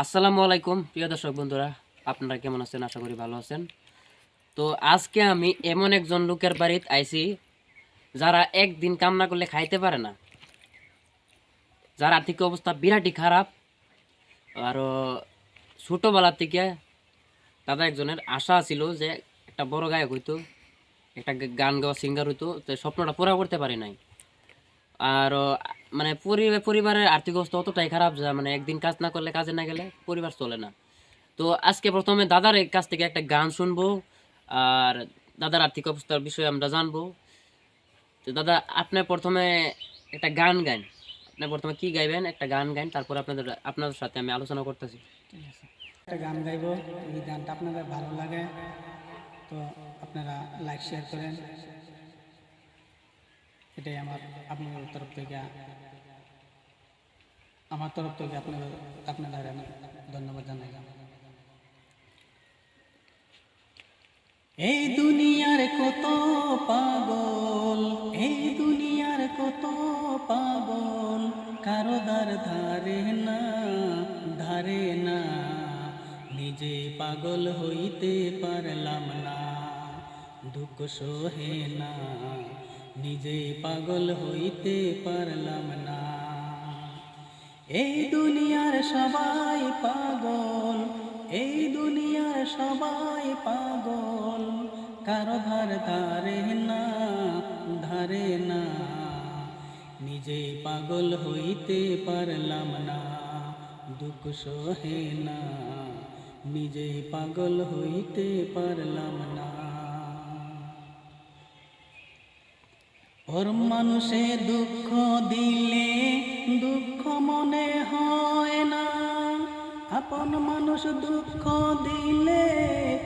আসসালামু আলাইকুম প্রিয় দর্শক বন্ধুরা, আপনারা কেমন আছেন? আশা করি ভালো আছেন। তো আজকে আমি এমন একজন লোকের বাড়িতে আইছি যারা একদিন কাম না করলে খাইতে পারে না, যার আর্থিক অবস্থা বিরাটই খারাপ। আরও ছোটোবেলা থেকে দাদা একজনের আশা ছিল যে একটা বড় গায়ক হইতো, একটা গান গাওয়া সিঙ্গার হইতো, তো স্বপ্নটা পুরা করতে পারি নাই। আর মানে পরিবারের আর্থিক অবস্থা অতটাই খারাপ যে মানে একদিন কাজ না করলে, কাজে না গেলে পরিবার চলে না। তো আজকে প্রথমে দাদার কাছ থেকে একটা গান শুনবো, আর দাদার আর্থিক অবস্থার বিষয়ে আমরা জানবো। তো দাদা, আপনি প্রথমে একটা গান গান। আপনি প্রথমে কি গাইবেন? একটা গান গান, তারপর আপনাদের সাথে আমি আলোচনা করতেছি। ঠিক আছে, একটা গান গাইবো। এই গানটা আপনাদের ভালো লাগে তো আপনারা লাইক শেয়ার করেন, এটাই আপনাদের তরফ থেকে, আমার তরফ থেকে আপনাদের আমি ধন্যবাদ জানাই। এই দুনিয়ার কত পাগল, এই দুনিয়ার কত পাগল, কারো ধারে না, ধারে না, নিজে পাগল হইতে পারলাম না, দুঃখ সহে না, নিজে পাগল হইতে পারলাম না। এই দুনিয়ার সবাই পাগল, এই দুনিয়ার সবাই পাগল, কারো ধারে না, ধারে না, নিজে পাগল হইতে পারলাম না, দুঃখ সহে না, নিজে পাগল হইতে পারলাম না। ওর মানুষে দুঃখ দিলে দুঃখ মনে হয় না, আপন মানুষ দুঃখ দিলে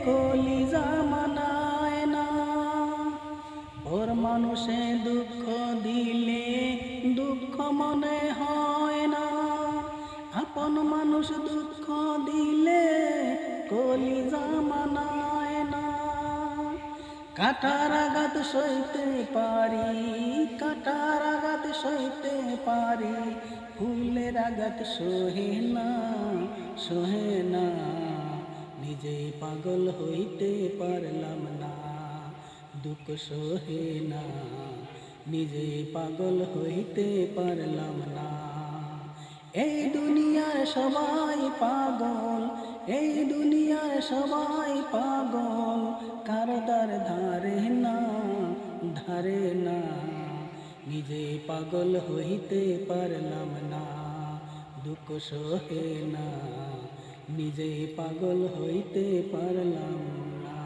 কলিজা মানায় না। ওর মানুষে দুঃখ দিলে দুঃখ মনে হয় না, আপন মানুষ দুঃখ দিলে কলিজা মানায় না। কাটার আঘাত সইতে পারি, কাটার আঘাত সইতে পারি, ফুলের আঘাত সহে না, সহে না, নিজে পাগল হইতে পারলাম না, দুঃখ সহে না, নিজে পাগল হইতে পারলাম না। এই দুনিয়ার সবাই পাগল, এই দুনিয়ার সবাই পাগল, কারো ধারে না, ধারে না, নিজে পাগল হইতে পারলাম না, দুঃখ সহে না, নিজে পাগল হইতে পারলাম না।